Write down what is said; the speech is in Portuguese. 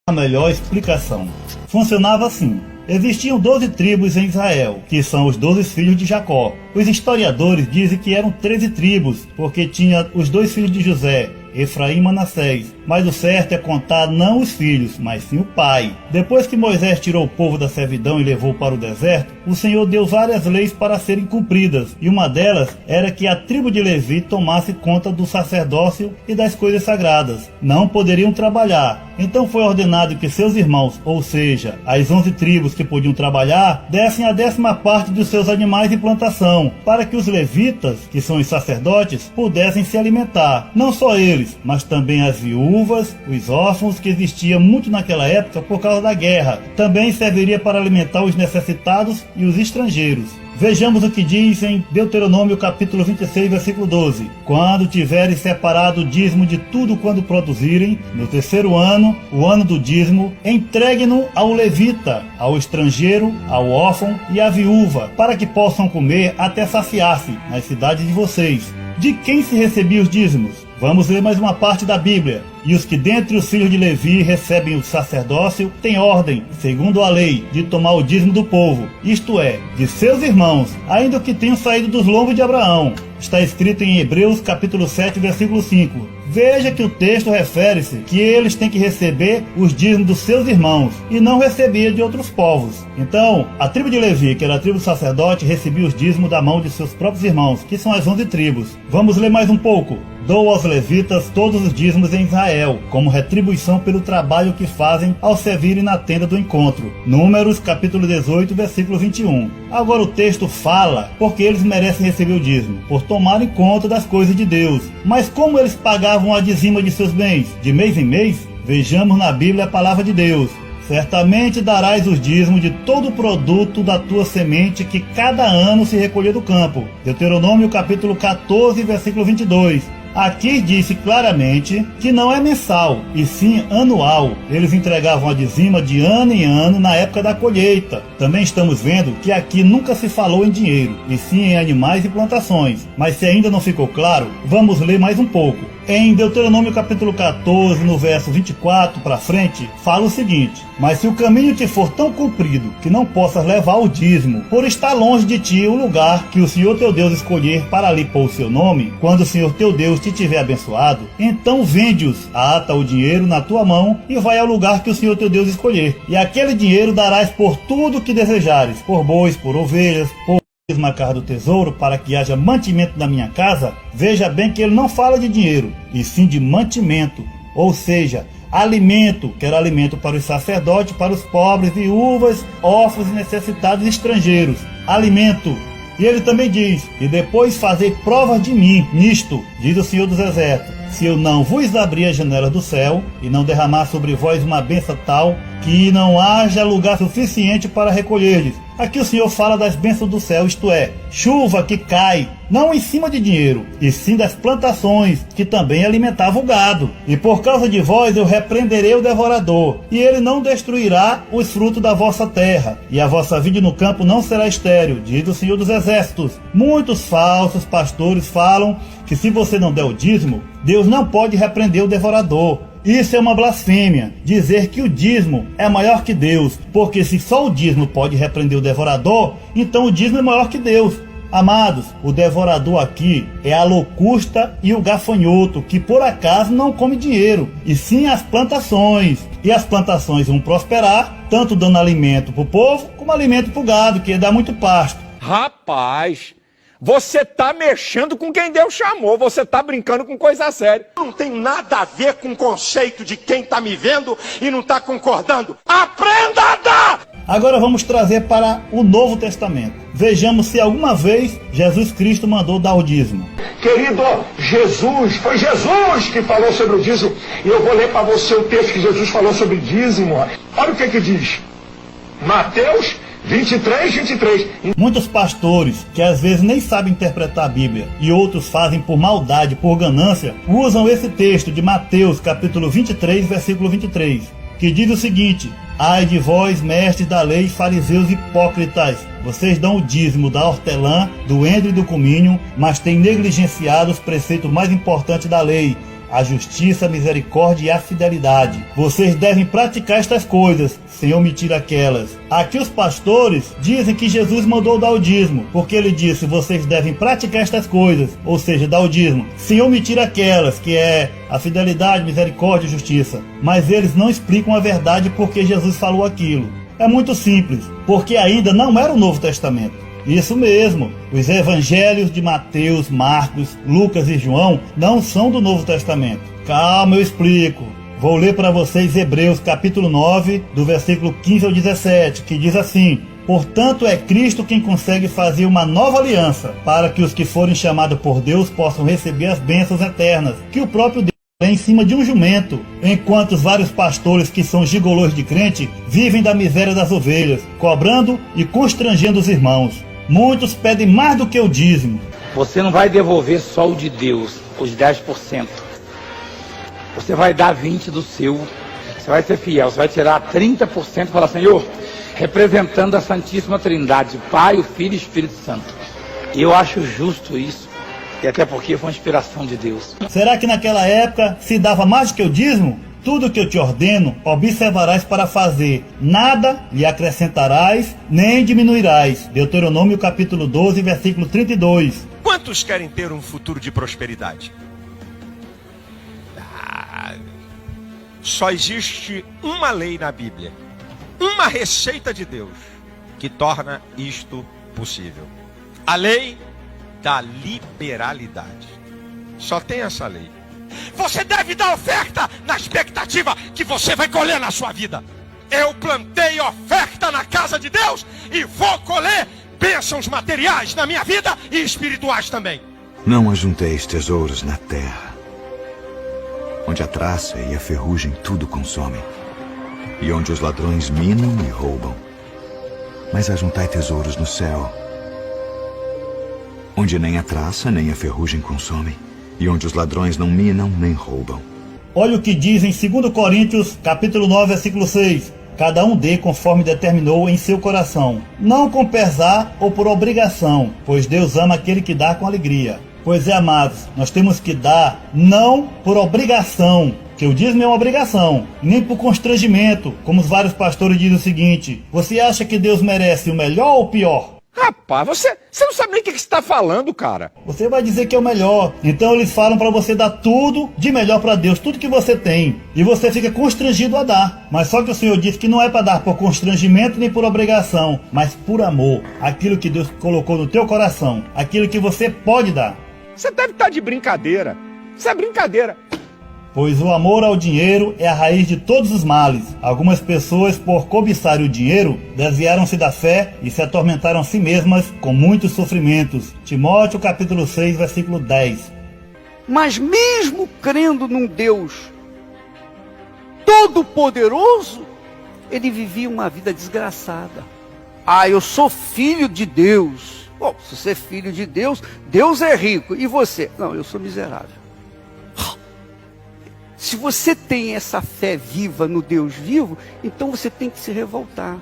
A melhor explicação. Funcionava assim. Existiam 12 tribos em Israel, que são os 12 filhos de Jacó. Os historiadores dizem que eram 13 tribos, porque tinha os 2 filhos de José, Efraim e Manassés. Mas o certo é contar não os filhos, mas sim o pai. Depois que Moisés tirou o povo da servidão e levou para o deserto, o Senhor deu várias leis para serem cumpridas, e uma delas era que a tribo de Levi tomasse conta do sacerdócio e das coisas sagradas. Não poderiam trabalhar. Então foi ordenado que seus irmãos, ou seja, as 11 tribos que podiam trabalhar, dessem a 10ª parte dos seus animais e plantação, para que os levitas, que são os sacerdotes, pudessem se alimentar. Não só eles, mas também as viúvas, os órfãos, que existiam muito naquela época por causa da guerra. Também serviria para alimentar os necessitados e os estrangeiros. Vejamos o que diz em Deuteronômio capítulo 26, versículo 12. Quando tiveres separado o dízimo de tudo quando produzirem, no 3º ano, o ano do dízimo, entregue-no ao levita, ao estrangeiro, ao órfão e à viúva, para que possam comer até saciar-se nas cidades de vocês. De quem se recebiam os dízimos? Vamos ler mais uma parte da Bíblia. E os que dentre os filhos de Levi recebem o sacerdócio têm ordem, segundo a lei, de tomar o dízimo do povo, isto é, de seus irmãos, ainda que tenham saído dos lombos de Abraão. Está escrito em Hebreus capítulo 7, versículo 5. Veja que o texto refere-se que eles têm que receber os dízimos dos seus irmãos e não receber de outros povos. Então, a tribo de Levi, que era a tribo do sacerdote, recebia os dízimos da mão de seus próprios irmãos, que são as 11 tribos. Vamos ler mais um pouco. Dou aos levitas todos os dízimos em Israel, como retribuição pelo trabalho que fazem ao servirem na tenda do encontro. Números, capítulo 18, versículo 21. Agora o texto fala porque eles merecem receber o dízimo, por tomarem conta das coisas de Deus. Mas como eles pagavam a dizima de seus bens, de mês em mês? Vejamos na Bíblia a palavra de Deus. Certamente darás os dízimos de todo o produto da tua semente que cada ano se recolher do campo. Deuteronômio capítulo 14, versículo 22. Aqui disse claramente que não é mensal, e sim anual. Eles entregavam a dizima de ano em ano na época da colheita. Também estamos vendo que aqui nunca se falou em dinheiro, e sim em animais e plantações. Mas se ainda não ficou claro, vamos ler mais um pouco. Em Deuteronômio capítulo 14, no verso 24 para frente, fala o seguinte: mas se o caminho te for tão comprido que não possas levar o dízimo, por estar longe de ti o lugar que o Senhor teu Deus escolher para ali pôr o seu nome, quando o Senhor teu Deus te tiver abençoado, então vende-os, ata o dinheiro na tua mão e vai ao lugar que o Senhor teu Deus escolher. E aquele dinheiro darás por tudo o que desejares, por bois, por ovelhas, por na casa do tesouro, para que haja mantimento da minha casa. Veja bem que ele não fala de dinheiro, e sim de mantimento, ou seja, alimento, que era alimento para os sacerdotes, para os pobres, viúvas, órfãos e necessitados estrangeiros. Alimento. E ele também diz: e depois fazei provas de mim nisto, diz o Senhor dos Exércitos, se eu não vos abrir a janela do céu e não derramar sobre vós uma bênção tal que não haja lugar suficiente para recolher-lhes. Aqui o Senhor fala das bênçãos do céu, isto é, chuva que cai, não em cima de dinheiro, e sim das plantações, que também alimentavam o gado. E por causa de vós eu repreenderei o devorador, e ele não destruirá os frutos da vossa terra, e a vossa vide no campo não será estéril, diz o Senhor dos Exércitos. Muitos falsos pastores falam que se você não der o dízimo, Deus não pode repreender o devorador. Isso é uma blasfêmia, dizer que o dízimo é maior que Deus, porque se só o dízimo pode repreender o devorador, então o dízimo é maior que Deus. Amados, o devorador aqui é a locusta e o gafanhoto, que por acaso não come dinheiro, e sim as plantações. E as plantações vão prosperar, tanto dando alimento para o povo, como alimento para o gado, que dá muito pasto. Rapaz, você tá mexendo com quem Deus chamou, você tá brincando com coisa séria. Não tem nada a ver com o conceito de quem tá me vendo e não tá concordando. Aprenda a dar! Agora vamos trazer para o Novo Testamento. Vejamos se alguma vez Jesus Cristo mandou dar o dízimo. Querido, foi Jesus que falou sobre o dízimo. E eu vou ler para você o texto que Jesus falou sobre dízimo. Olha o que diz. Mateus 23. Muitos pastores, que às vezes nem sabem interpretar a Bíblia, e outros fazem por maldade, por ganância, usam esse texto de Mateus, capítulo 23, versículo 23, que diz o seguinte: ai de vós, mestres da lei, fariseus hipócritas, vocês dão o dízimo da hortelã, do endro e do cominho, mas têm negligenciado os preceitos mais importantes da lei, a justiça, a misericórdia e a fidelidade. Vocês devem praticar estas coisas, sem omitir aquelas. Aqui os pastores dizem que Jesus mandou dar o dízimo, porque ele disse, vocês devem praticar estas coisas, ou seja, dar o dízimo, sem omitir aquelas, que é a fidelidade, misericórdia e justiça. Mas eles não explicam a verdade porque Jesus falou aquilo. É muito simples, porque ainda não era o Novo Testamento. Isso mesmo, os evangelhos de Mateus, Marcos, Lucas e João não são do Novo Testamento. Calma, eu explico. Vou ler para vocês Hebreus capítulo 9, do versículo 15 ao 17, que diz assim: portanto é Cristo quem consegue fazer uma nova aliança, para que os que forem chamados por Deus possam receber as bênçãos eternas, que o próprio Deus em cima de um jumento, enquanto os vários pastores que são gigolôs de crente vivem da miséria das ovelhas, cobrando e constrangendo os irmãos. Muitos pedem mais do que o dízimo. Você não vai devolver só o de Deus, os 10%. Você vai dar 20% do seu. Você vai ser fiel, você vai tirar 30% e falar, Senhor, representando a Santíssima Trindade, o Pai, o Filho e o Espírito Santo. E eu acho justo isso, e até porque foi uma inspiração de Deus. Será que naquela época se dava mais do que o dízimo? Tudo que eu te ordeno, observarás para fazer. Nada lhe acrescentarás, nem diminuirás. Deuteronômio capítulo 12, versículo 32. Quantos querem ter um futuro de prosperidade? Só existe uma lei na Bíblia, uma receita de Deus que torna isto possível. A lei da liberalidade. Só tem essa lei. Você deve dar oferta na expectativa que você vai colher na sua vida. Eu plantei oferta na casa de Deus e vou colher bênçãos materiais na minha vida e espirituais também. Não ajunteis tesouros na terra, onde a traça e a ferrugem tudo consomem, e onde os ladrões minam e roubam. Mas ajuntai tesouros no céu, onde nem a traça nem a ferrugem consomem, e onde os ladrões não minam nem roubam. Olha o que diz em 2 Coríntios, capítulo 9, versículo 6. Cada um dê conforme determinou em seu coração, não com pesar ou por obrigação, pois Deus ama aquele que dá com alegria. Pois é, amados, nós temos que dar não por obrigação, que o dízimo é uma obrigação, nem por constrangimento, como os vários pastores dizem o seguinte: você acha que Deus merece o melhor ou o pior? Rapaz, você não sabe nem o que você está falando, cara. Você vai dizer que é o melhor. Então eles falam para você dar tudo de melhor para Deus, tudo que você tem. E você fica constrangido a dar. Mas só que o Senhor disse que não é para dar por constrangimento nem por obrigação, mas por amor. Aquilo que Deus colocou no teu coração, aquilo que você pode dar. Você deve estar de brincadeira. Isso é brincadeira. Pois o amor ao dinheiro é a raiz de todos os males. Algumas pessoas, por cobiçar o dinheiro, desviaram-se da fé e se atormentaram a si mesmas com muitos sofrimentos. Timóteo capítulo 6, versículo 10. Mas mesmo crendo num Deus todo-poderoso, ele vivia uma vida desgraçada. Eu sou filho de Deus. Bom, se você é filho de Deus, Deus é rico. E você? Não, eu sou miserável. Se você tem essa fé viva no Deus vivo, então você tem que se revoltar.